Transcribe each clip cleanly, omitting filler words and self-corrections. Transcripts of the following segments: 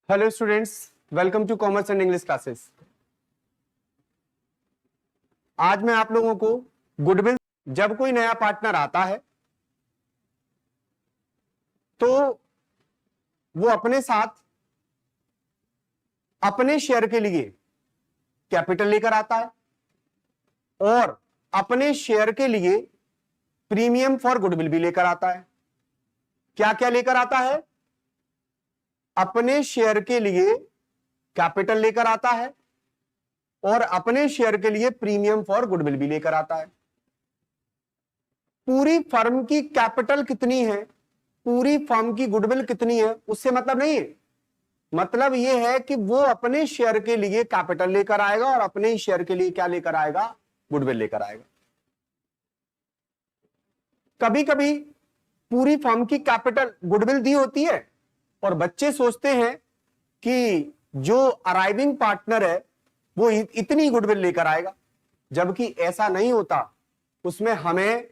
Hello students, welcome to commerce and English classes. आज मैं आप लोगों को गुडविल, जब कोई नया पार्टनर आता है तो वो अपने साथ अपने शेयर के लिए कैपिटल लेकर आता है और अपने शेयर के लिए प्रीमियम फॉर गुडविल भी लेकर आता है। क्या क्या लेकर आता है? अपने शेयर के लिए कैपिटल लेकर आता है और अपने शेयर के लिए प्रीमियम फॉर गुडविल भी लेकर आता है। पूरी फर्म की कैपिटल कितनी है, पूरी फर्म की गुडविल कितनी है, उससे मतलब नहीं है। मतलब यह है कि वो अपने शेयर के लिए कैपिटल लेकर आएगा और अपने ही शेयर के लिए क्या लेकर आएगा? गुडविल लेकर आएगा। कभी कभी पूरी फर्म की कैपिटल गुडविल दी होती है और बच्चे सोचते हैं कि जो अराइविंग पार्टनर है वो इतनी गुडविल लेकर आएगा, जबकि ऐसा नहीं होता। उसमें हमें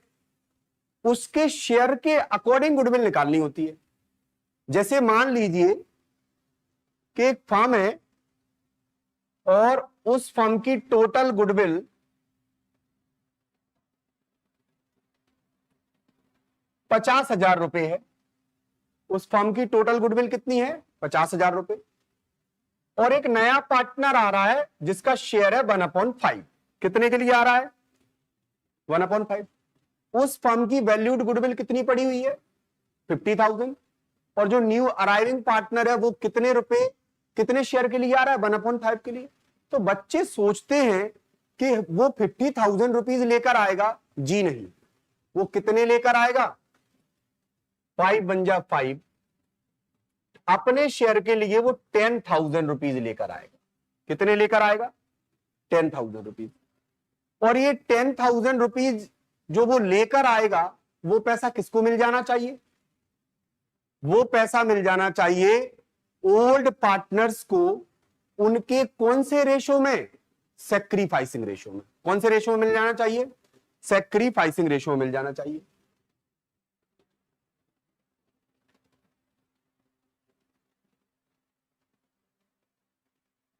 उसके शेयर के अकॉर्डिंग गुडविल निकालनी होती है। जैसे मान लीजिए कि एक फर्म है और उस फर्म की टोटल गुडविल 50,000 रुपए है। उस फर्म की टोटल गुडविल कितनी है? 50,000 रुपए। और एक नया पार्टनर आ रहा है जिसका शेयर है 1/5। कितने के लिए आ रहा है? 1/5। उस फर्म की वैल्यूड गुडविल कितनी पड़ी हुई है? 50,000। और जो न्यू अराइविंग पार्टनर है वो कितने रुपए, कितने शेयर के लिए आ रहा है? 1/5 के लिए। तो बच्चे सोचते हैं कि वो 50,000 रुपीज लेकर आएगा। जी नहीं, वो कितने लेकर आएगा? 5 बन जा 5। अपने शेयर के लिए वो 10,000 रुपीज लेकर आएगा। कितने लेकर आएगा? 10,000 रुपीज। और ये 10,000 रुपीज जो वो लेकर आएगा, वो पैसा किसको मिल जाना चाहिए? वो पैसा मिल जाना चाहिए ओल्ड पार्टनर्स को। उनके कौन से रेशो में? सैक्रिफाइसिंग रेशो में। कौन से रेशो में मिल जाना चाहिए? सैक्रिफाइसिंग रेशो में मिल जाना चाहिए।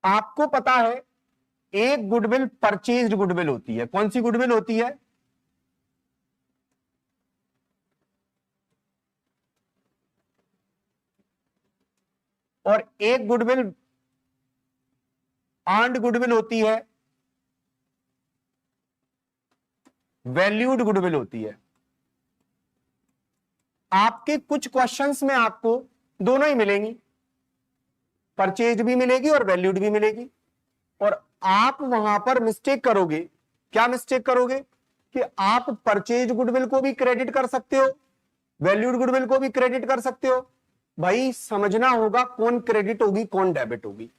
आपको पता है एक गुडविल परचेज्ड गुडविल होती है। कौन सी गुडविल होती है? और एक गुडविल अर्न्ड गुडविल होती है, वैल्यूड गुडविल होती है। आपके कुछ क्वेश्चंस में आपको दोनों ही मिलेंगी, परचेज भी मिलेगी और वैल्यूड भी मिलेगी। और आप वहां पर मिस्टेक करोगे। क्या मिस्टेक करोगे? कि आप परचेज गुडविल को भी क्रेडिट कर सकते हो, वैल्यूड गुडविल को भी क्रेडिट कर सकते हो। भाई समझना होगा कौन क्रेडिट होगी कौन डेबिट होगी।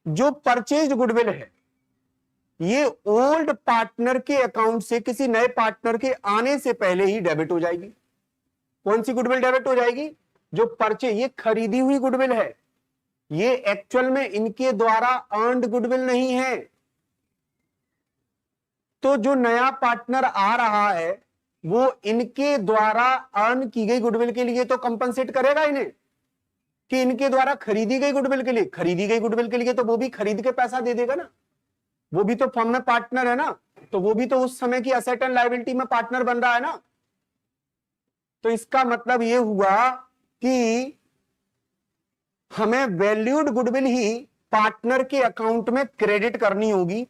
जो परचेज गुडविल है ये ओल्ड पार्टनर के अकाउंट से किसी नए पार्टनर के आने से पहले ही डेबिट हो जाएगी। कौन सी गुडविल डेबिट हो जाएगी? जो परचेज, ये खरीदी हुई गुडविल है, ये एक्चुअल में इनके द्वारा अर्न्ड गुडविल नहीं है। तो जो नया पार्टनर आ रहा है वो इनके द्वारा अर्न की गई गुडविल के लिए तो कंपनसेट करेगा इन्हें, कि इनके द्वारा खरीदी गई गुडविल के लिए। खरीदी गई गुडविल के लिए तो वो भी खरीद के पैसा दे देगा ना, वो भी तो फर्म में पार्टनर है ना, तो वो भी तो उस समय की एसेट एंड लायबिलिटी में पार्टनर बन रहा है ना। तो इसका मतलब ये हुआ कि हमें वैल्यूड गुडविल ही पार्टनर के अकाउंट में क्रेडिट करनी होगी।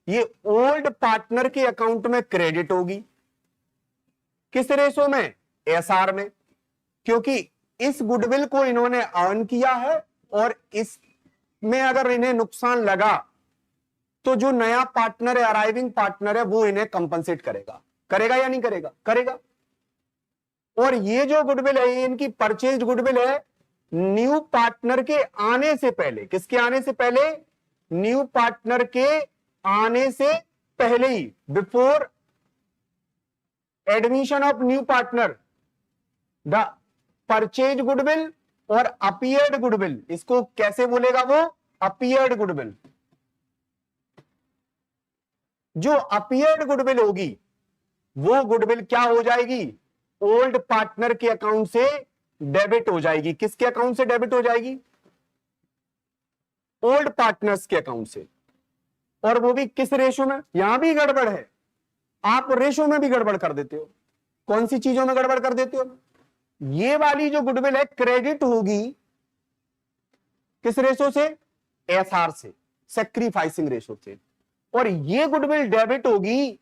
ये ओल्ड पार्टनर के अकाउंट में क्रेडिट होगी। किस रेशो में? एसआर में। क्योंकि इस गुडविल को इन्होंने अर्न किया है और इसमें अगर इन्हें नुकसान लगा तो जो नया पार्टनर है, अराइविंग पार्टनर है, वो इन्हें कंपनसेट करेगा। करेगा या नहीं करेगा? करेगा। और ये जो गुडविल है ये इनकी परचेज गुडविल है न्यू पार्टनर के आने से पहले। किसके आने से पहले? न्यू पार्टनर के आने से पहले ही, before admission of new partner. The purchase goodwill और अपीयर्ड गुडविल, इसको कैसे बोलेगा वो? Appeared goodwill. जो अपीयर्ड गुडविल होगी वो गुडविल क्या हो जाएगी? ओल्ड पार्टनर के अकाउंट से डेबिट हो जाएगी। किसके अकाउंट से डेबिट हो जाएगी? ओल्ड पार्टनर्स के अकाउंट से। और वो भी किस रेशो में? यहां भी गड़बड़ है, आप रेशो में भी गड़बड़ कर देते हो। कौन सी चीजों में गड़बड़ कर देते हो? ये वाली जो गुडविल है क्रेडिट होगी किस रेशो से? एसआर से, सेक्रीफाइसिंग रेशो से। और ये गुडविल डेबिट होगी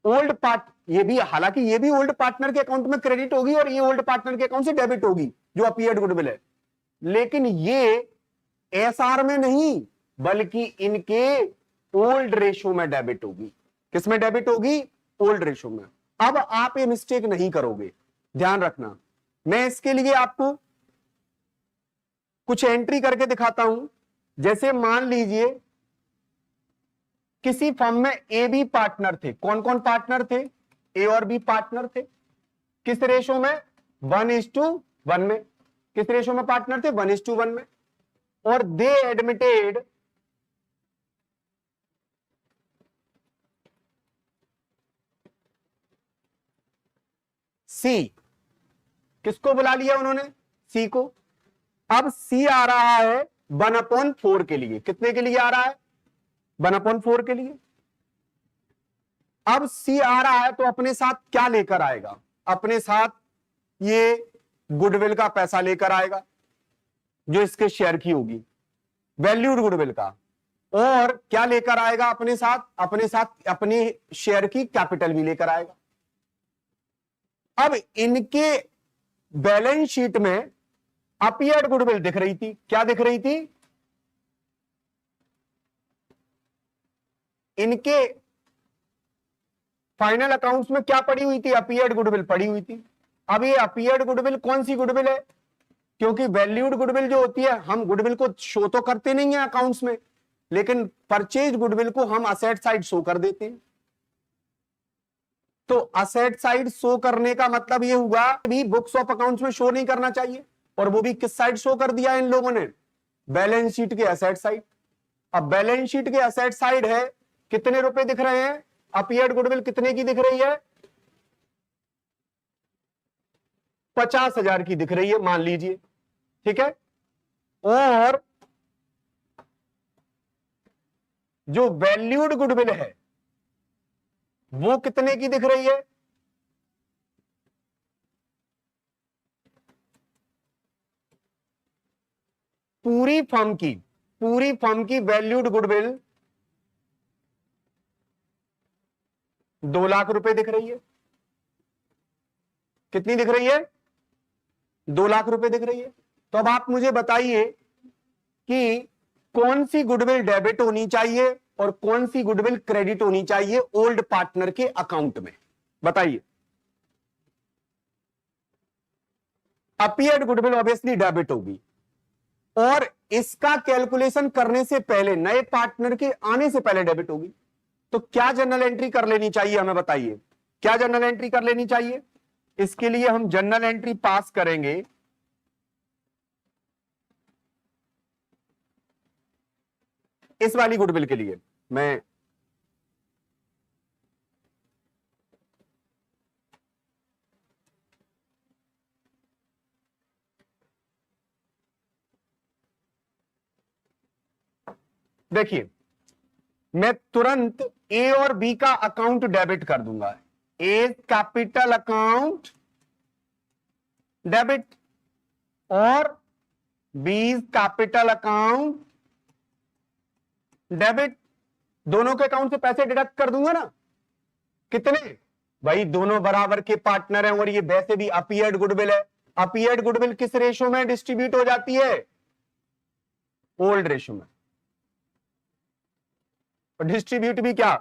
ओल्ड पार्ट, ये भी, हालांकि ये भी ओल्ड पार्टनर के अकाउंट में क्रेडिट होगी और ये ओल्ड पार्टनर के अकाउंट से डेबिट होगी जो अपीयर्ड गुडविल है, लेकिन ये एसआर में नहीं बल्कि इनके ओल्ड रेशो में डेबिट होगी। किसमें डेबिट होगी? ओल्ड रेशो में। अब आप ये मिस्टेक नहीं करोगे, ध्यान रखना। मैं इसके लिए आपको कुछ एंट्री करके दिखाता हूं। जैसे मान लीजिए किसी फर्म में ए बी पार्टनर थे। कौन कौन पार्टनर थे? ए और बी पार्टनर थे। किस रेशो में? 1:1 में। किस रेशो में पार्टनर थे? 1:1 में। और दे एडमिटेड सी। किसको बुला लिया उन्होंने? सी को। अब सी आ रहा है 1/4 के लिए। कितने के लिए आ रहा है? 1/4 के लिए। अब सी आ रहा है तो अपने साथ क्या लेकर आएगा? अपने साथ ये गुडविल का पैसा लेकर आएगा जो इसके शेयर की होगी, वैल्यूड गुडविल का। और क्या लेकर आएगा अपने साथ? अपने साथ अपने शेयर की कैपिटल भी लेकर आएगा। अब इनके बैलेंस शीट में अपीयर्ड गुडविल दिख रही थी। क्या दिख रही थी? इनके फाइनल अकाउंट्स में क्या पड़ी हुई थी? अपीयर्ड गुडविल पड़ी हुई थी। अब ये अपीयर्ड गुडविल कौन सी गुडविल है? क्योंकि वैल्यूड गुडविल जो होती है, हम गुडविल को शो तो करते नहीं है अकाउंट्स में, लेकिन परचेज गुडविल को हम असेट साइड शो कर देते हैं। तो असेट साइड शो करने का मतलब ये हुआ भी बुक्स ऑफ अकाउंट्स में शो नहीं करना चाहिए, और वो भी किस साइड शो कर दिया इन लोगों ने? बैलेंस शीट के असेट साइड। अब बैलेंस शीट के असेट साइड है, कितने रुपए दिख रहे हैं? अपीयर्ड गुडविल कितने की दिख रही है? 50,000 की दिख रही है, मान लीजिए, ठीक है। और जो वैल्यूड गुडविल है वो कितने की दिख रही है? पूरी फर्म की वैल्यूड गुडविल 2 लाख रुपए दिख रही है। कितनी दिख रही है? 2 लाख रुपए दिख रही है। तो अब आप मुझे बताइए कि कौन सी गुडविल डेबिट होनी चाहिए और कौन सी गुडविल क्रेडिट होनी चाहिए ओल्ड पार्टनर के अकाउंट में? बताइए। अपीयर्ड गुडविल ऑब्वियसली डेबिट होगी, और इसका कैलकुलेशन करने से पहले, नए पार्टनर के आने से पहले डेबिट होगी। तो क्या जर्नल एंट्री कर लेनी चाहिए हमें? बताइए, क्या जर्नल एंट्री कर लेनी चाहिए? इसके लिए हम जर्नल एंट्री पास करेंगे इस वाली गुडविल के लिए। मैं देखिए, मैं तुरंत ए और बी का अकाउंट डेबिट कर दूंगा। ए कैपिटल अकाउंट डेबिट और बी कैपिटल अकाउंट डेबिट। दोनों के अकाउंट से पैसे डिडक्ट कर दूंगा ना। कितने? भाई दोनों बराबर के पार्टनर हैं और ये वैसे भी अपीयर्ड गुडविल है। अपीयर्ड गुडविल किस रेशो में डिस्ट्रीब्यूट हो जाती है? ओल्ड रेशो में। और डिस्ट्रीब्यूट भी क्या?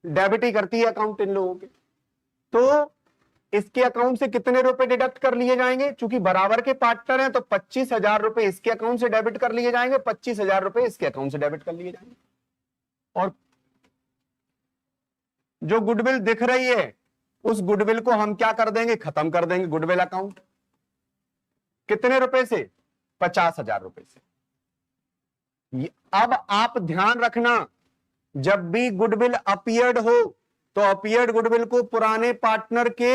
डेबिट ही करती है अकाउंट इन लोगों के। तो इसके अकाउंट से कितने रुपए डिडक्ट कर लिए जाएंगे? चूंकि बराबर के पार्टनर हैं तो 25,000 रुपए इसके अकाउंट से डेबिट कर लिए जाएंगे, 25,000 रुपए इसके अकाउंट से डेबिट कर लिए जाएंगे। और जो गुडविल दिख रही है उस गुडविल को हम क्या कर देंगे? खत्म कर देंगे गुडविल अकाउंट। कितने रुपए से? 50,000 रुपए से। अब आप ध्यान रखना, जब भी गुडविल अपीयर्ड हो तो अपीयर्ड गुडविल को पुराने पार्टनर के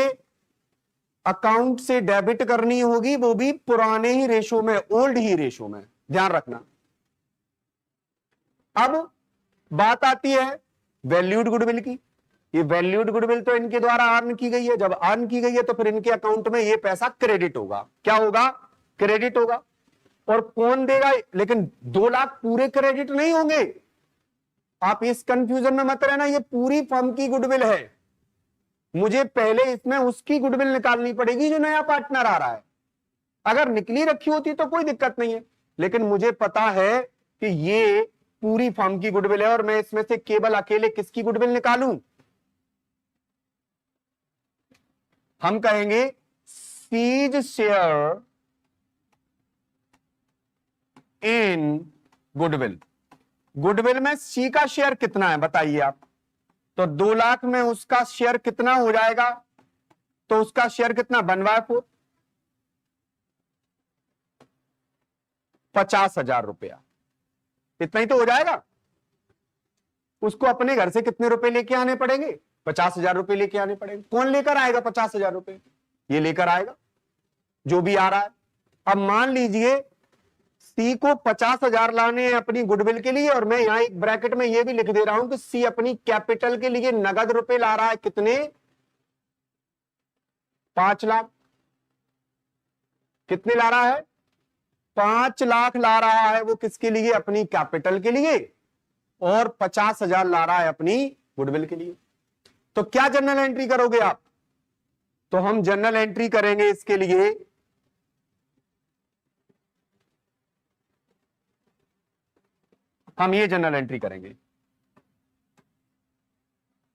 अकाउंट से डेबिट करनी होगी, वो भी पुराने ही रेशो में, ओल्ड ही रेशो में, ध्यान रखना। अब बात आती है वैल्यूड गुडविल की। ये वैल्यूड गुडविल तो इनके द्वारा अर्न की गई है, जब अर्न की गई है तो फिर इनके अकाउंट में ये पैसा क्रेडिट होगा। क्या होगा? क्रेडिट होगा। और कौन देगा? लेकिन 2 लाख पूरे क्रेडिट नहीं होंगे, आप इस कंफ्यूजन में मत रहना। ये पूरी फर्म की गुडविल है, मुझे पहले इसमें उसकी गुडविल निकालनी पड़ेगी जो नया पार्टनर आ रहा है। अगर निकली रखी होती तो कोई दिक्कत नहीं है, लेकिन मुझे पता है कि ये पूरी फर्म की गुडविल है और मैं इसमें से केवल अकेले किसकी गुडविल निकालूं? हम कहेंगे C's share in goodwill. Goodwill में सी का शेयर कितना है बताइए आप? तो 2 लाख में उसका शेयर कितना हो जाएगा? तो उसका शेयर कितना? 1/4, 50,000 रुपया, इतना ही तो हो जाएगा। उसको अपने घर से कितने रुपए लेके आने पड़ेंगे? 50,000 रुपए लेके आने पड़ेंगे। कौन लेकर आएगा 50,000 रुपए? ये लेकर आएगा जो भी आ रहा है। अब मान लीजिए सी को 50,000 लाने हैं अपनी गुडविल के लिए, और मैं यहां एक ब्रैकेट में ये भी लिख दे रहा हूं कि सी अपनी कैपिटल के लिए नगद रुपए ला रहा है। कितने? 5 लाख। कितने ला रहा है? 5 लाख ला रहा है वो किसके लिए? अपनी कैपिटल के लिए। और 50,000 ला रहा है अपनी गुडविल के लिए। तो क्या जनरल एंट्री करोगे आप? तो हम जनरल एंट्री करेंगे इसके लिए हम ये जनरल एंट्री करेंगे।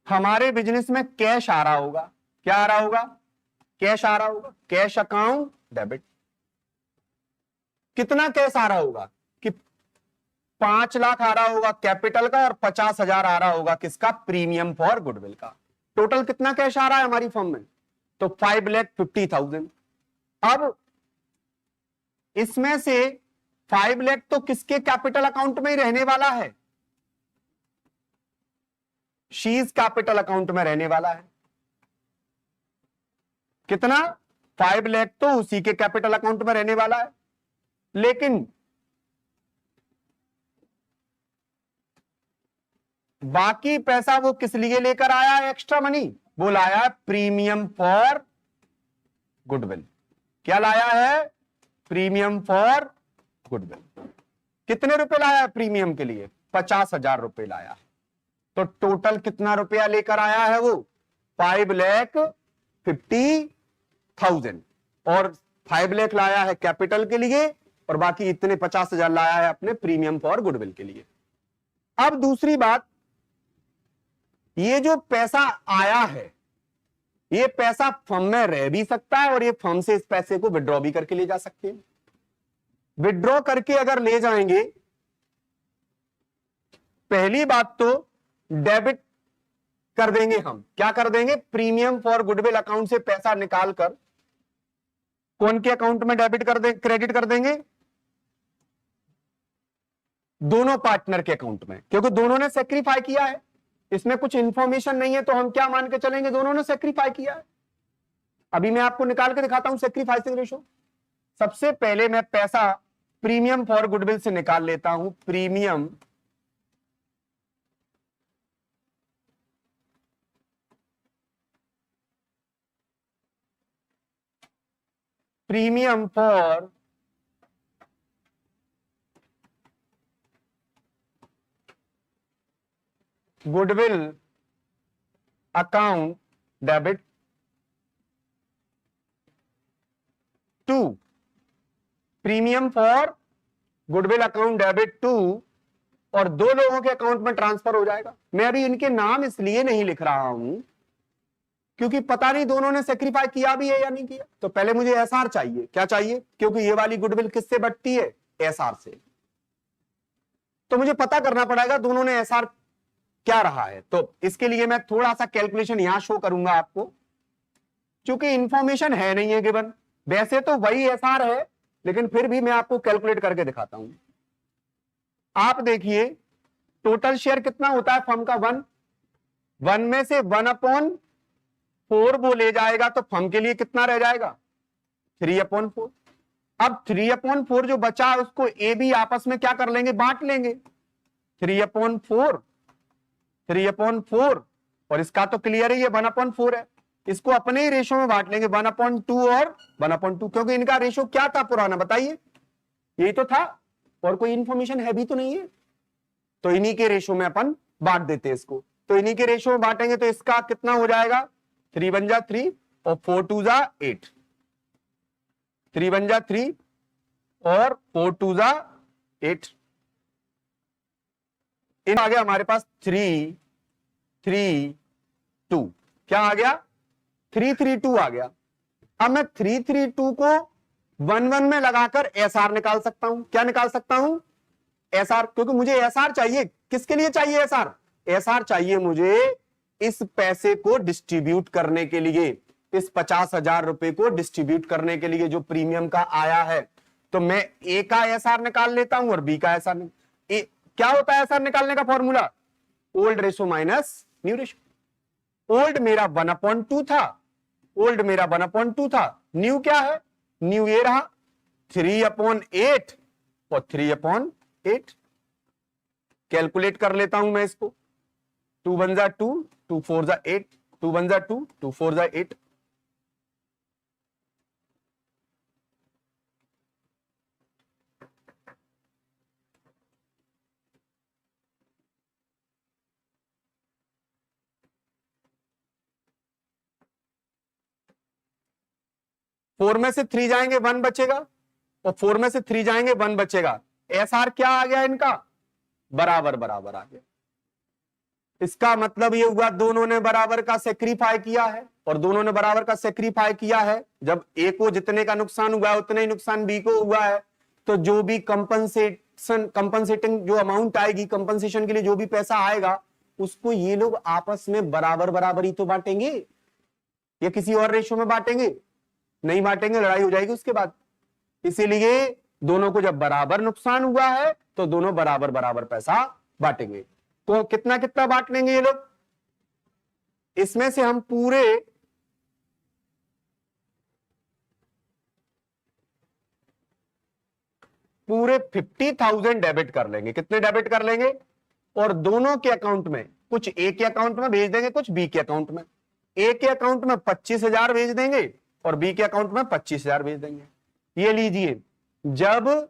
हमारे बिजनेस में कैश आ रहा होगा। क्या आ रहा होगा? कैश आ रहा होगा। Cash account debit. कितना कैश आ रहा होगा? कि 5 लाख आ रहा होगा कैपिटल का और 50,000 आ रहा होगा किसका? प्रीमियम फॉर गुडविल का। टोटल कितना कैश आ रहा है हमारी फर्म में? तो 5,50,000। अब इसमें से 5 लाख तो किसके कैपिटल अकाउंट में ही रहने वाला है? शीज कैपिटल अकाउंट में रहने वाला है। कितना? 5 लाख तो उसी के कैपिटल अकाउंट में रहने वाला है। लेकिन बाकी पैसा वो किस लिए लेकर आया है? Extra money. वो लाया है प्रीमियम फॉर गुडविल। क्या लाया है? Premium for goodwill. कितने रुपए लाया है प्रीमियम के लिए? 50,000 रुपए लाया है। तो टोटल कितना रुपया लेकर आया है वो? 5,50,000। और 5 लाख लाया है कैपिटल के लिए और बाकी इतने 50,000 लाया है अपने प्रीमियम फॉर गुडविल के लिए। अब दूसरी बात, ये जो पैसा आया है, ये पैसा फर्म में रह भी सकता है और ये फर्म से इस पैसे को विड्रॉ भी करके ले जा सकते हैं। विड्रॉ करके अगर ले जाएंगे, पहली बात तो डेबिट कर देंगे हम। क्या कर देंगे? प्रीमियम फॉर गुडविल अकाउंट से पैसा निकालकर कौन के अकाउंट में डेबिट कर दे, क्रेडिट कर देंगे? दोनों पार्टनर के अकाउंट में, क्योंकि दोनों ने सेक्रीफाई किया है। इसमें कुछ इंफॉर्मेशन नहीं है तो हम क्या मान के चलेंगे? दोनों ने सेक्रीफाई किया है। अभी मैं आपको निकाल के दिखाता हूं सेक्रीफाइसिंग रेशो। सबसे पहले मैं पैसा प्रीमियम फॉर गुडविल से निकाल लेता हूं। Premium for goodwill account debit to premium for goodwill account debit to, और 2 लोगों के अकाउंट में ट्रांसफर हो जाएगा। मैं अभी इनके नाम इसलिए नहीं लिख रहा हूं क्योंकि पता नहीं दोनों ने सेक्रीफाई किया भी है या नहीं किया। तो पहले मुझे एसआर चाहिए। क्या चाहिए? क्योंकि ये वाली गुडविल किससे बढ़ती है? एसआर से। तो मुझे पता करना पड़ेगा दोनों ने एसआर क्या रहा है। तो इसके लिए मैं थोड़ा सा कैलकुलेशन यहां शो करूंगा आपको, क्योंकि इंफॉर्मेशन है नहीं है गिवन। वैसे तो वही एसआर है, लेकिन फिर भी मैं आपको कैलकुलेट करके दिखाता हूं। आप देखिए टोटल शेयर कितना होता है फर्म का? 1 में से 1/4 4 वो ले जाएगा तो फर्म के लिए कितना रह जाएगा 3/4। अब 3/4 जो बचा उसको ए बी आपस में क्या कर लेंगे, बांट लेंगे। 3/4 3/4 और इसका तो क्लियर है, ये 1/4 है। इसको अपने ही रेशो में बांट लेंगे 1/2 और 1/2, क्योंकि इनका रेशो क्या था पुराना, बताइए, यही तो था, और कोई इंफॉर्मेशन है भी तो नहीं है। तो इन्हीं के रेशो में अपन बांट देते हैं इसको। तो इन्हीं के रेशो में बांटेंगे तो इसका कितना हो जाएगा, 3 1 जा 3 और 4 2 जा 8, 3 1 जा 3 और 4 2 जा 8। इन आ गया हमारे पास 3 3 2, क्या आ गया 3 3 2 आ गया। अब मैं 3 3 2 को 1 1 में लगाकर एसआर निकाल सकता हूं। क्या निकाल सकता हूं, एसआर, क्योंकि मुझे एसआर चाहिए। किसके लिए चाहिए एसआर, एसआर चाहिए मुझे इस पैसे को डिस्ट्रीब्यूट करने के लिए, इस 50,000 रुपए को डिस्ट्रीब्यूट करने के लिए जो प्रीमियम का आया है। तो मैं ए का एसआर निकाल लेता हूं और बी का एसआर। क्या होता है एसआर निकालने का formula, old ratio minus new ratio. Old मेरा 1/2 था, ओल्ड मेरा 1/2 था, न्यू क्या है, न्यू ये रहा 3/8 और 3/8। कैलकुलेट कर लेता हूं मैं इसको, 2 1 जा 2 2 4 जा 8, 2 1 जा 2 2 4 जा 8। फोर में से 3 जाएंगे 1 बचेगा, और 4 में से 3 जाएंगे 1 बचेगा। एसआर क्या आ गया इनका, बराबर बराबर आ गया। इसका मतलब ये हुआ दोनों ने बराबर का सेक्रीफाई किया है, और दोनों ने बराबर का सेक्रीफाई किया है। जब ए को जितने का नुकसान हुआ है उतने ही नुकसान बी को हुआ है, तो जो भी कंपनसेटिंग जो अमाउंट आएगी, कंपनसेशन के लिए जो भी पैसा आएगा, उसको ये लोग आपस में बराबर बराबर ही तो बांटेंगे, या किसी और रेशो में बांटेंगे, नहीं बांटेंगे, लड़ाई हो जाएगी उसके बाद। इसीलिए दोनों को जब बराबर नुकसान हुआ है तो दोनों बराबर बराबर पैसा बांटेंगे। तो कितना कितना बांट लेंगे ये लोग, इसमें से हम पूरे पूरे 50,000 डेबिट कर लेंगे। कितने डेबिट कर लेंगे, और दोनों के अकाउंट में, कुछ ए के अकाउंट में भेज देंगे, कुछ बी के अकाउंट में। ए के अकाउंट में 25,000 भेज देंगे और बी के अकाउंट में 25,000 भेज देंगे। ये लीजिए, जब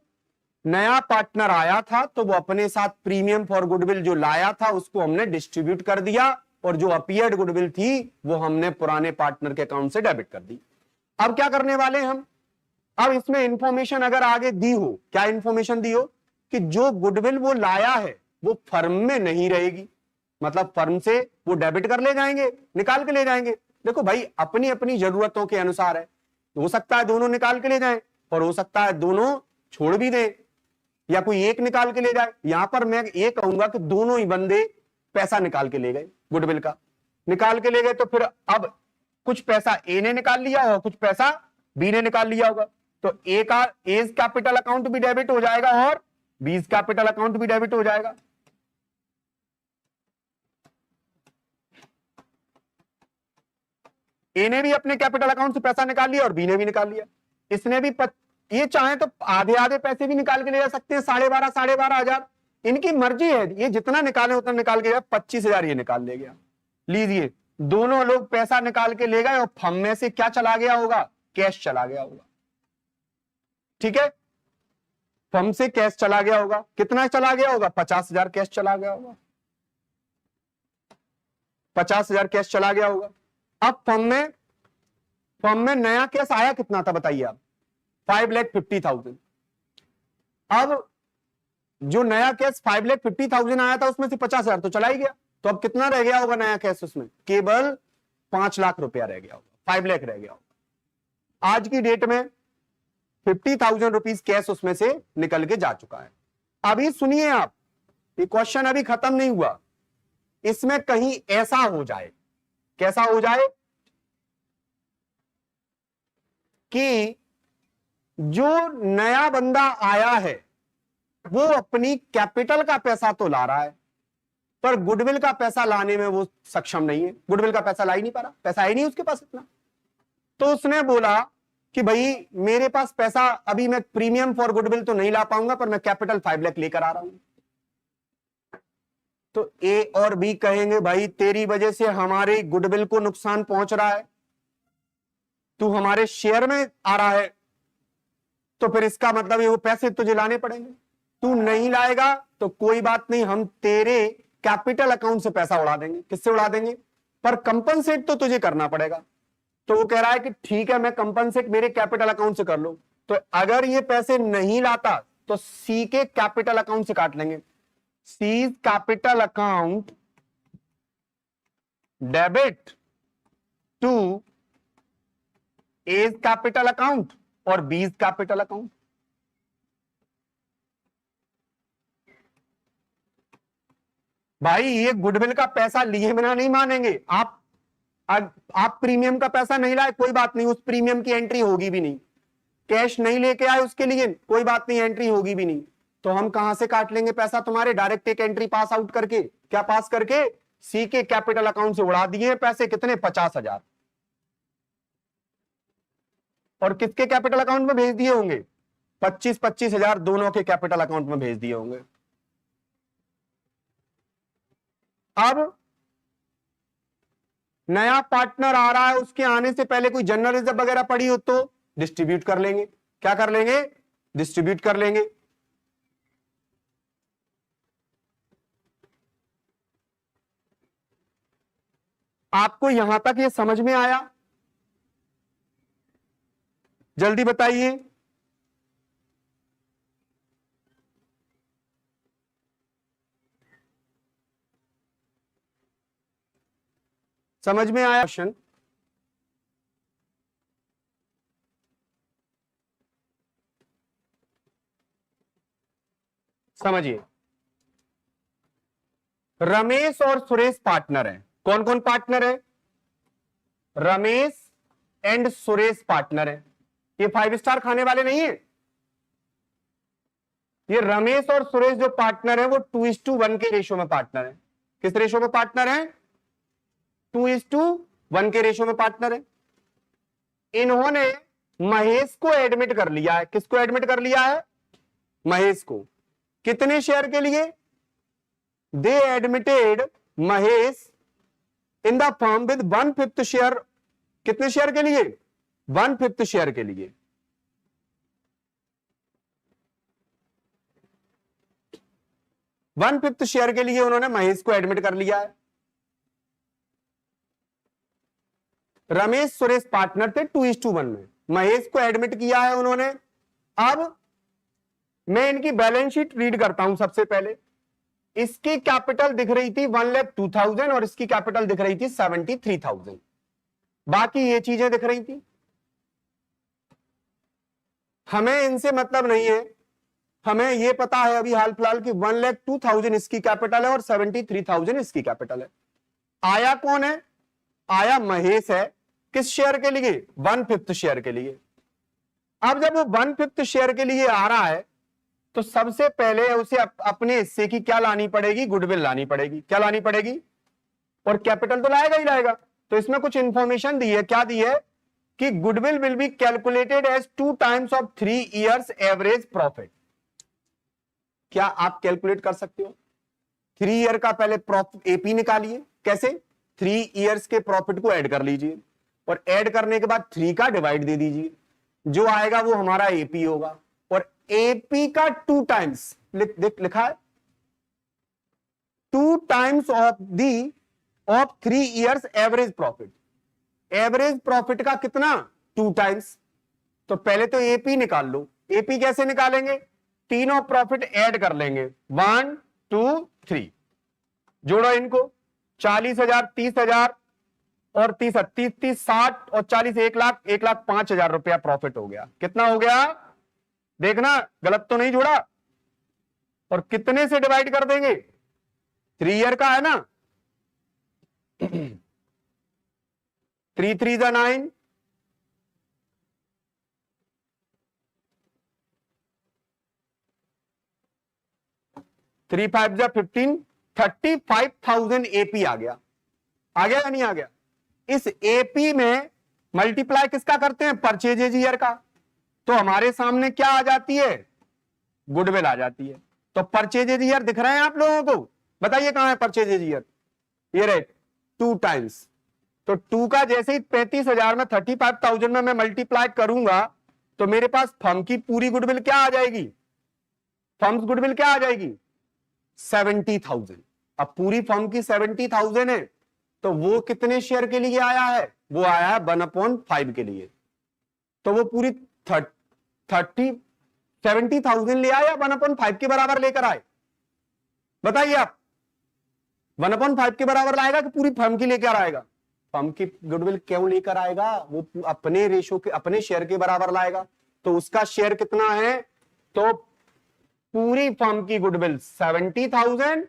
नया पार्टनर आया था तो वो अपने साथ प्रीमियम फॉर गुडविल जो लाया था उसको हमने डिस्ट्रीब्यूट कर दिया, और जो अपीयर्ड गुडविल थी वो हमने पुराने पार्टनर के अकाउंट से डेबिट कर दी। अब क्या करने वाले हम, अब इसमें इंफॉर्मेशन अगर आगे दी हो, क्या इंफॉर्मेशन दी हो, कि जो गुडविल वो लाया है वो फर्म में नहीं रहेगी, मतलब फर्म से वो डेबिट कर ले जाएंगे, निकाल के ले जाएंगे। देखो भाई, अपनी अपनी जरूरतों के अनुसार है, हो सकता है दोनों निकाल के ले जाएं, और हो सकता है दोनों छोड़ भी दें, या कोई एक निकाल के ले जाए। यहां पर मैं ये कहूंगा कि दोनों ही बंदे पैसा निकाल के ले गए, गुडविल का निकाल के ले गए, तो फिर अब कुछ पैसा ए ने निकाल लिया और कुछ पैसा बी ने निकाल लिया होगा, तो ए का एज कैपिटल अकाउंट भी डेबिट हो जाएगा और बीज कैपिटल अकाउंट भी डेबिट हो जाएगा। ए ने भी अपने कैपिटल अकाउंट से पैसा निकाल लिया और बी ने भी निकाल लिया। इसने भी ये चाहे तो आधे आधे पैसे भी निकाल के ले जा सकते हैं, 12,500 इनकी मर्जी है, ये जितना निकाले उतना निकाल के जाए। 25,000 ये निकाल ले गया। लीजिए, दोनों लोग पैसा निकाल के ले गए और फर्म में से क्या चला गया होगा, कैश चला गया होगा। ठीक है, फर्म से कैश चला गया होगा, कितना चला गया होगा, 50,000 कैश चला गया होगा, 50,000 कैश चला गया होगा। अब फर्म में नया कैश आया कितना था बताइए आप, 5,50,000। अब जो नया कैश 5,50,000 आया था उसमें से 50,000 तो चला ही गया, तो अब कितना रह गया होगा नया कैश, उसमें केवल 5 लाख रुपया रह गया होगा, 5 लाख रह गया होगा। आज की डेट में 50,000 रुपीज कैश उसमें से निकल के जा चुका है। अभी सुनिए आप, ये क्वेश्चन अभी खत्म नहीं हुआ, इसमें कहीं ऐसा हो जाए, कैसा हो जाए कि जो नया बंदा आया है वो अपनी कैपिटल का पैसा तो ला रहा है, पर गुडविल का पैसा लाने में वो सक्षम नहीं है, गुडविल का पैसा ला ही नहीं पा रहा, पैसा है नहीं उसके पास इतना। तो उसने बोला कि भाई मेरे पास पैसा, अभी मैं प्रीमियम फॉर गुडविल तो नहीं ला पाऊंगा, पर मैं कैपिटल 5 लाख लेकर आ रहा हूं। तो ए और बी कहेंगे भाई तेरी वजह से हमारे गुडविल को नुकसान पहुंच रहा है, तू हमारे शेयर में आ रहा है, तो फिर इसका मतलब ये वो पैसे तुझे लाने पड़ेंगे। तू नहीं लाएगा तो कोई बात नहीं, हम तेरे कैपिटल अकाउंट से पैसा उड़ा देंगे। किससे उड़ा देंगे? पर कंपनसेट तो तुझे करना पड़ेगा। तो वो कह रहा है कि ठीक है, मैं कंपनसेट मेरे कैपिटल अकाउंट से कर लो। तो अगर ये पैसे नहीं लाता तो सी के कैपिटल अकाउंट से काट लेंगे। C's capital account debit to A's capital account और बीज कैपिटल अकाउंट। भाई ये गुडविल का पैसा लिए बिना नहीं मानेंगे। आप प्रीमियम का पैसा नहीं लाए, कोई बात नहीं, उस प्रीमियम की एंट्री होगी भी नहीं। कैश नहीं लेके आए उसके लिए, कोई बात नहीं, एंट्री होगी भी नहीं। तो हम कहां से काट लेंगे पैसा तुम्हारे? डायरेक्ट एक एंट्री पास आउट करके। क्या पास करके? सी के कैपिटल अकाउंट से उड़ा दिए पैसे। कितने? 50,000। और किसके कैपिटल अकाउंट में भेज दिए होंगे? 25,000 दोनों के कैपिटल अकाउंट में भेज दिए होंगे। अब नया पार्टनर आ रहा है, उसके आने से पहले कोई जनरल रिजर्व वगैरह पड़ी हो तो डिस्ट्रीब्यूट कर लेंगे। क्या कर लेंगे? डिस्ट्रीब्यूट कर लेंगे। आपको यहां तक ये समझ में आया? जल्दी बताइए। समझ में आया क्वेश्चन? समझिए, रमेश और सुरेश पार्टनर हैं। कौन कौन पार्टनर है? रमेश एंड सुरेश पार्टनर है। ये 5 स्टार खाने वाले नहीं है। ये रमेश और सुरेश जो पार्टनर है वो 2:1 के रेशो में पार्टनर है। किस रेशो में पार्टनर है? 2:1 के रेशो में पार्टनर है। इन्होंने महेश को एडमिट कर लिया है। किसको एडमिट कर लिया है? महेश को। कितने शेयर के लिए? They admitted Mahesh in the firm with 1/5 share. कितने शेयर के लिए? 1/5 शेयर के लिए। वन फिफ्थ शेयर के लिए उन्होंने महेश को एडमिट कर लिया है। रमेश सुरेश पार्टनर थे 2:1 में, महेश को एडमिट किया है उन्होंने। अब मैं इनकी बैलेंस शीट रीड करता हूं। सबसे पहले इसकी कैपिटल दिख रही थी 1,02,000 और इसकी कैपिटल दिख रही थी 73,000। बाकी ये चीजें दिख रही थी। हमें इनसे मतलब नहीं है, हमें ये पता है अभी हाल फिलहाल की 1,02,000 इसकी कैपिटल है और 73,000 इसकी कैपिटल है। आया कौन है? आया महेश है। किस शेयर के लिए? 1/5 शेयर के लिए। अब जब वो 1/5 शेयर के लिए आ रहा है तो सबसे पहले उसे अपने हिस्से की क्या लानी पड़ेगी? गुडविल लानी पड़ेगी। क्या लानी पड़ेगी? और कैपिटल तो लाएगा ही लाएगा। तो इसमें कुछ इंफॉर्मेशन दी है। क्या दी है? कि goodwill will be calculated as 2 times of 3 years average profit. क्या आप कैलकुलेट कर सकते हो? 3 ईयर का पहले एपी निकालिए। कैसे? 3 इयर्स के प्रॉफिट को ऐड कर लीजिए और ऐड करने के बाद 3 का डिवाइड दे दीजिए, जो आएगा वो हमारा एपी होगा। और एपी का 2 times लिखा है, 2 times of 3 years average profit. Average profit का कितना? 2 times। तो पहले तो एपी निकाल लो। एपी कैसे निकालेंगे? तीनों प्रॉफिट ऐड कर लेंगे, 1 2 3। जोड़ो इनको, 40,000, 30,000 और 30 30 60 और 40 1,05,000 रुपया प्रॉफिट हो गया। कितना हो गया? देखना गलत तो नहीं जोड़ा। और कितने से डिवाइड कर देंगे? 3 ईयर का है ना। 3 3 9, 3 5 15, 35,000 एपी आ गया या नहीं आ गया? इस एपी में मल्टीप्लाई किसका करते हैं? परचेजेज ईयर का। तो हमारे सामने क्या आ जाती है? गुडविल आ जाती है। तो परचेजेज ईयर दिख रहे हैं आप लोगों को? बताइए कहां है परचेजेज ईयर? ये रहे 2 टाइम्स। तो 2 का जैसे ही 35,000 में 35,000 में मैं मल्टीप्लाई करूंगा तो मेरे पास फर्म की पूरी गुडविल क्या आ जाएगी? फर्म्स गुडविल क्या आ जाएगी? 70,000। अब पूरी फर्म की 70,000 है तो वो कितने शेयर के लिए आया है? वो आया है 1/5 के लिए। तो वो पूरी 70,000 ले आया या 1/5 के बराबर लेकर आए? बताइए आप। 1/5 के बराबर लाएगा कि पूरी फर्म की लेकर आएगा? फर्म की गुडविल क्यों लेकर आएगा? वो अपने रेशो के, अपने शेयर के बराबर लाएगा। तो उसका शेयर कितना है? तो पूरी फर्म की गुडविल 70,000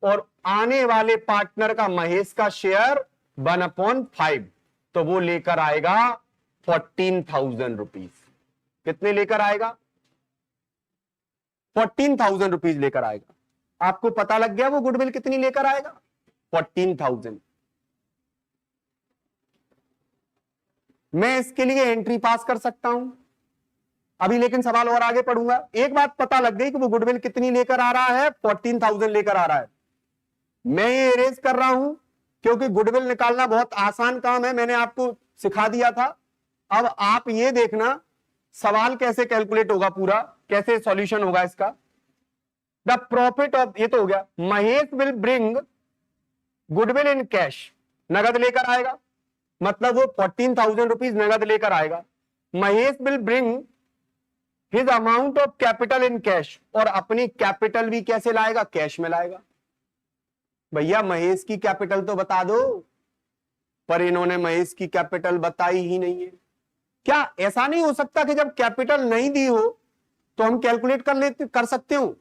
और आने वाले पार्टनर का, महेश का शेयर 1/5। तो वो लेकर आएगा 14,000 रुपीज। कितने लेकर आएगा? 14,000 रुपीज लेकर आएगा। आपको पता लग गया वो गुडविल कितनी लेकर आएगा? 14,000। मैं इसके लिए एंट्री पास कर सकता हूं अभी, लेकिन सवाल और आगे पढ़ूंगा। एक बात पता लग गई कि वो गुडविल कितनी लेकर आ रहा है? 14,000 लेकर आ रहा है। मैं ये इरेज कर रहा हूं क्योंकि गुडविल निकालना बहुत आसान काम है, मैंने आपको सिखा दिया था। अब आप ये देखना सवाल कैसे कैलकुलेट होगा, पूरा कैसे सॉल्यूशन होगा इसका। द प्रॉफिट ऑफ, ये तो हो गया, Mahesh will bring goodwill in cash, नगद लेकर आएगा, मतलब वो 14,000 रुपीज नगद लेकर आएगा। Mahesh will bring his amount of capital in cash, और अपनी कैपिटल भी कैसे लाएगा? कैश में लाएगा। भैया महेश की कैपिटल तो बता दो, पर इन्होंने महेश की कैपिटल बताई ही नहीं है। क्या ऐसा नहीं हो सकता कि जब कैपिटल नहीं दी हो तो हम कैलकुलेट कर सकते हो?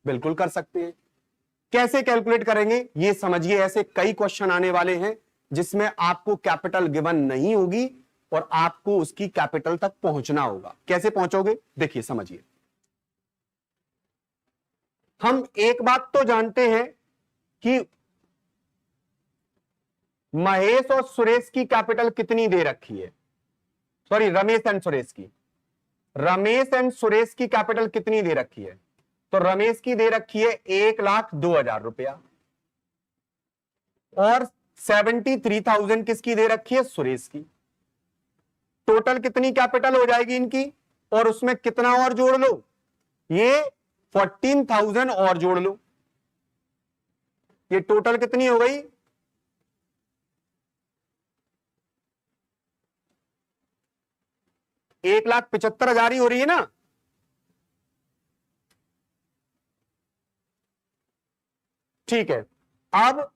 बिल्कुल कर सकते हैं। कैसे कैलकुलेट करेंगे ये समझिए। ऐसे कई क्वेश्चन आने वाले हैं जिसमें आपको कैपिटल गिवन नहीं होगी और आपको उसकी कैपिटल तक पहुंचना होगा। कैसे पहुंचोगे? देखिए समझिए। हम एक बात तो जानते हैं कि महेश और सुरेश की कैपिटल कितनी दे रखी है? सॉरी, रमेश एंड सुरेश की। रमेश एंड सुरेश की कैपिटल कितनी दे रखी है? तो रमेश की दे रखी है 1,02,000 रुपया, और 73,000 किसकी दे रखी है? सुरेश की। टोटल कितनी कैपिटल हो जाएगी इनकी? और उसमें कितना और जोड़ लो? ये 14,000 और जोड़ लो। ये टोटल कितनी हो गई? 1,75,000 ही हो रही है ना? ठीक है। अब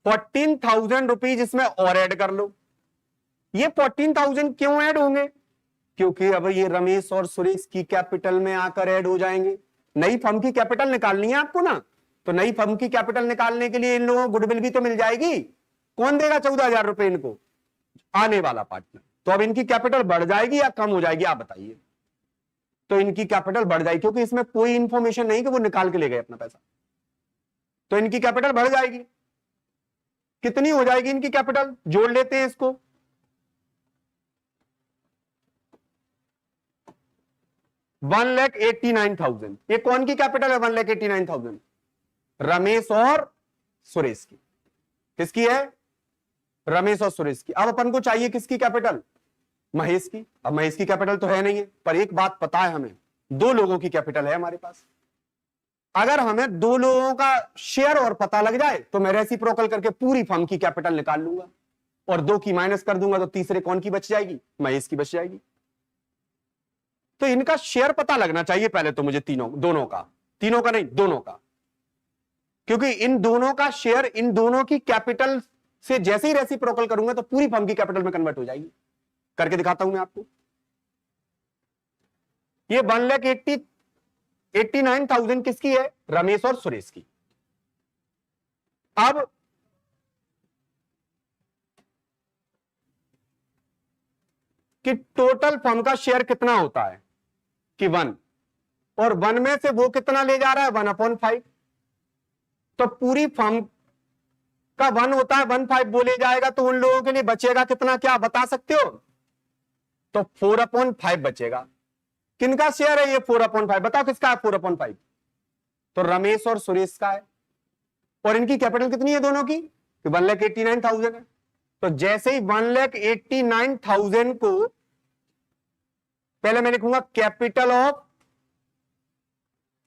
14,000 रुपीज इसमें और ऐड कर लो। ये 14,000 क्यों ऐड होंगे? क्योंकि अब ये रमेश और सुरेश की कैपिटल में आकर ऐड हो जाएंगे। नई फर्म की कैपिटल निकालनी है आपको ना, तो नई फर्म की कैपिटल निकालने के लिए इन लोगों को गुडविल भी तो मिल जाएगी। कौन देगा 14,000 रुपए इनको? आने वाला पार्टनर। तो अब इनकी कैपिटल बढ़ जाएगी या कम हो जाएगी, आप बताइए। तो इनकी कैपिटल बढ़ जाएगी, क्योंकि इसमें कोई इंफॉर्मेशन नहीं कि वो निकाल के ले गए अपना पैसा। तो इनकी कैपिटल बढ़ जाएगी। कितनी हो जाएगी इनकी कैपिटल? जोड़ लेते हैं इसको। 1,89,000। ये कौन की कैपिटल है? 1,89,000 रमेश और सुरेश की। किसकी है? रमेश और सुरेश की। अब अपन को चाहिए किसकी कैपिटल? महेश की। अब महेश की कैपिटल तो है नहीं है, पर एक बात पता है हमें, 2 लोगों की कैपिटल है हमारे पास। अगर हमें 2 लोगों का शेयर और पता लग जाए तो मैं रेसिप्रोकल करके पूरी फर्म की कैपिटल निकाल लूंगा, और 2 की माइनस कर दूंगा तो तीसरे कौन की बच जाएगी? महेश की बच जाएगी। तो इनका शेयर पता लगना चाहिए पहले तो मुझे, दोनों का नहीं, दोनों का। क्योंकि इन दोनों का शेयर इन दोनों की कैपिटल से जैसे ही रेसिप्रोकल करूंगा तो पूरी फर्म की कैपिटल में कन्वर्ट हो जाएगी। करके दिखाता हूं मैं आपको। ये 1,89,000 किसकी है? रमेश और सुरेश की। अब कि टोटल फर्म का शेयर कितना होता है कि 1, और 1 में से वो कितना ले जा रहा है? 1/5। तो पूरी फर्म का 1 होता है, 1/5 बोले जाएगा, तो उन लोगों के लिए बचेगा कितना, क्या बता सकते हो? तो 4/5 बचेगा। किनका शेयर है ये 4/5? बताओ किसका है 4/5? तो रमेश और सुरेश का है। और इनकी कैपिटल कितनी है दोनों की? 1,89,000 है। तो जैसे ही 1,89,000 को पहले मैं लिखूंगा capital of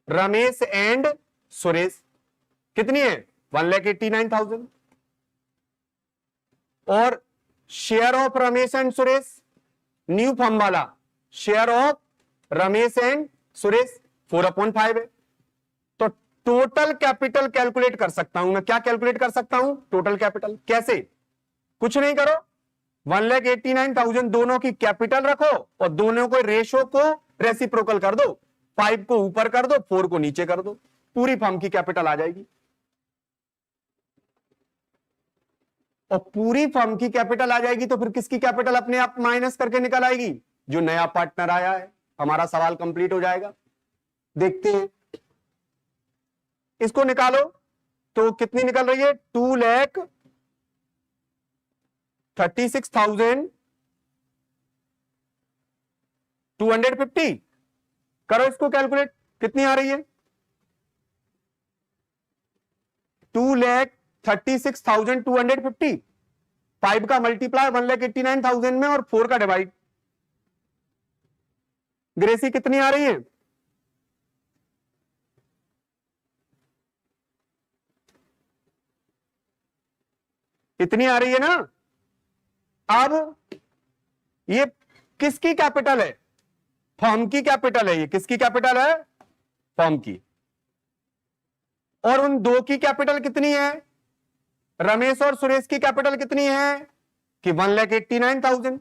Ramesh and Suresh, कितनी है? 1,89,000। और share of Ramesh and Suresh, new firm वाला share of Ramesh and Suresh 4/5 है। तो टोटल कैपिटल कैलकुलेट कर सकता हूं मैं। क्या कैलकुलेट कर सकता हूं? Total capital. कैसे? कुछ नहीं करो, 1,89,000 दोनों की कैपिटल रखो और दोनों को रेशो को रेसिप्रोकल कर दो, 5 को ऊपर कर दो, 4 को नीचे कर दो, पूरी फर्म की कैपिटल आ जाएगी। और पूरी फर्म की कैपिटल आ जाएगी तो फिर किसकी कैपिटल अपने आप माइनस करके निकल आएगी? जो नया पार्टनर आया है। हमारा सवाल कंप्लीट हो जाएगा। देखते हैं, इसको निकालो तो कितनी निकल रही है? 2,36,250। करो इसको कैलकुलेट, कितनी आ रही है? 2,36,250। 5 का मल्टीप्लाई 1,89,000 में और 4 का डिवाइड। ग्रेसी कितनी आ रही है? इतनी आ रही है ना। अब ये किसकी कैपिटल है? फर्म की कैपिटल है। ये किसकी कैपिटल है? फर्म की। और उन दो की कैपिटल कितनी है? रमेश और सुरेश की कैपिटल कितनी है? कि 1,89,000।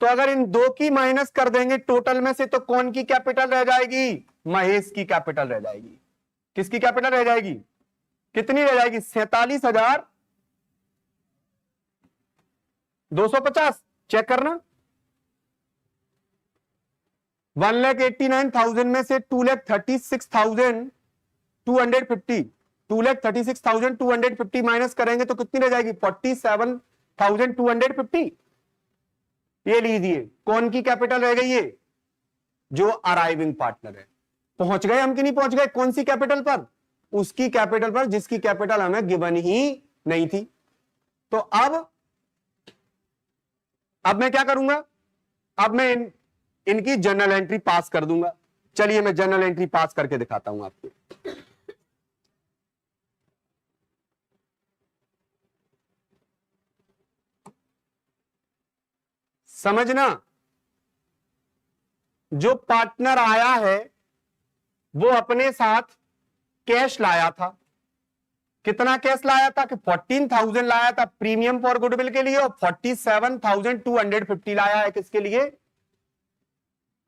तो अगर इन दो की माइनस कर देंगे टोटल में से तो कौन की कैपिटल रह जाएगी? महेश की कैपिटल रह जाएगी। किसकी कैपिटल रह जाएगी? कितनी रह जाएगी? 47,250। चेक करना। 1,89,000 में से 2,36,250 2,36,250 माइनस करेंगे तो कितनी रह जाएगी? 47,250। ये लीजिए, कौन की कैपिटल रह गई? ये जो अराइविंग पार्टनर है। पहुंच गए हम कि नहीं पहुंच गए? कौन सी कैपिटल पर? उसकी कैपिटल पर जिसकी कैपिटल हमें गिवन ही नहीं थी। तो अब मैं क्या करूंगा? अब मैं इनकी जर्नल एंट्री पास कर दूंगा। चलिए मैं जर्नल एंट्री पास करके दिखाता हूं आपको। समझना, जो पार्टनर आया है वो अपने साथ कैश लाया था। कितना कैश लाया था? कि 14,000 लाया था प्रीमियम फॉर गुडविल के लिए और 47,250 लाया है किसके लिए?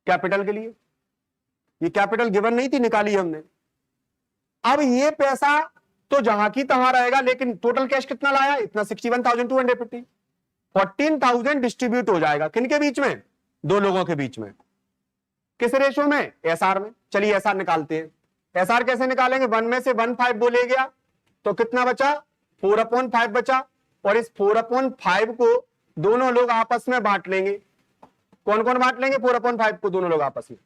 कैपिटल के लिए। ये कैपिटल गिवन नहीं थी, निकाली हमने। अब ये पैसा तो जहां की तहां रहेगा, लेकिन टोटल कैश कितना लाया? इतना 61,250। 14,000 डिस्ट्रीब्यूट हो जाएगा किनके बीच में? दो लोगों के बीच में। किस रेशो में? एसआर में। चलिए एसआर निकालते हैं। एसआर कैसे निकालेंगे? 1 में से 1/5 बोले गया तो कितना बचा? 4/5 बचा। और इस 4/5 को दोनों लोग आपस में बांट लेंगे। कौन कौन बांट लेंगे 4/5 को? दोनों लोग आपस में।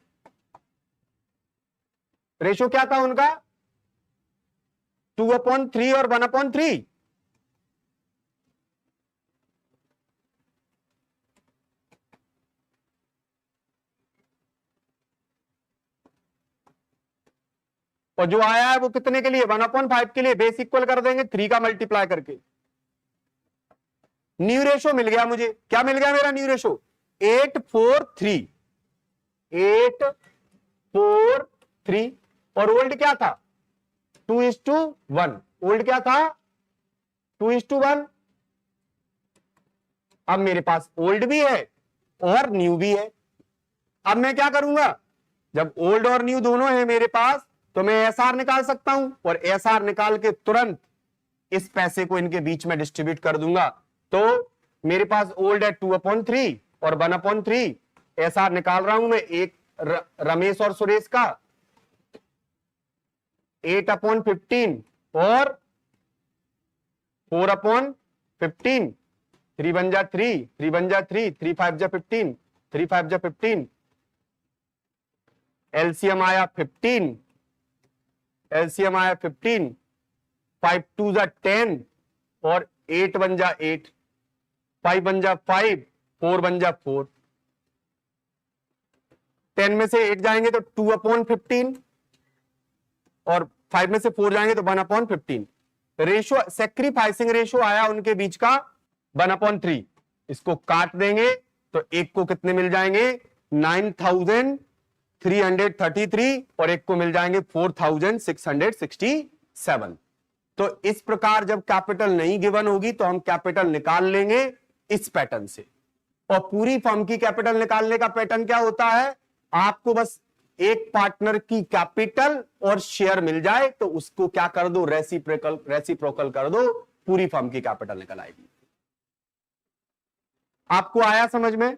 रेशो क्या था उनका? 2/3 और 1/3। और जो आया है वो कितने के लिए? 1/5 के लिए। बेस इक्वल कर देंगे 3 का मल्टीप्लाई करके। न्यू रेशो मिल गया मुझे। क्या मिल गया मेरा न्यू रेशो? 8:4:3। 8:4:3। और ओल्ड क्या था? 2:1। ओल्ड क्या था? 2:1। अब मेरे पास ओल्ड भी है और न्यू भी है। अब मैं क्या करूंगा? जब ओल्ड और न्यू दोनों है मेरे पास तो मैं एसआर निकाल सकता हूं और एसआर निकाल के तुरंत इस पैसे को इनके बीच में डिस्ट्रीब्यूट कर दूंगा। तो मेरे पास ओल्ड है 2/3 और 1/3। एसआर निकाल रहा हूं मैं एक रमेश और सुरेश का 8/15 और 4/15, 3 बन जा 3, 3 बन जा 3, 3 5 जा 15, 3 5 जा 15, एलसीएम आया 15, एलसीएम आया 15, 5 2 जा 10 और 8 बन जा 8, 5 बन जा 5, 4 बन जा 4, 10 में से 8 जाएंगे तो 2/15 और 5 में से 4 जाएंगे तो 1/15। रेशो सेक्रीफाइसिंग रेशो आया उनके बीच का 1/3। इसको काट देंगे तो एक को कितने मिल जाएंगे 9333 और एक को मिल जाएंगे 4667। तो इस प्रकार जब कैपिटल नहीं गिवन होगी तो हम कैपिटल निकाल लेंगे इस पैटर्न से। और पूरी फर्म की कैपिटल निकालने का पैटर्न क्या होता है, आपको बस एक पार्टनर की कैपिटल और शेयर मिल जाए तो उसको क्या कर दो, रेसिप्रोकल कर दो, पूरी फर्म की कैपिटल निकल आएगी। आपको आया समझ में?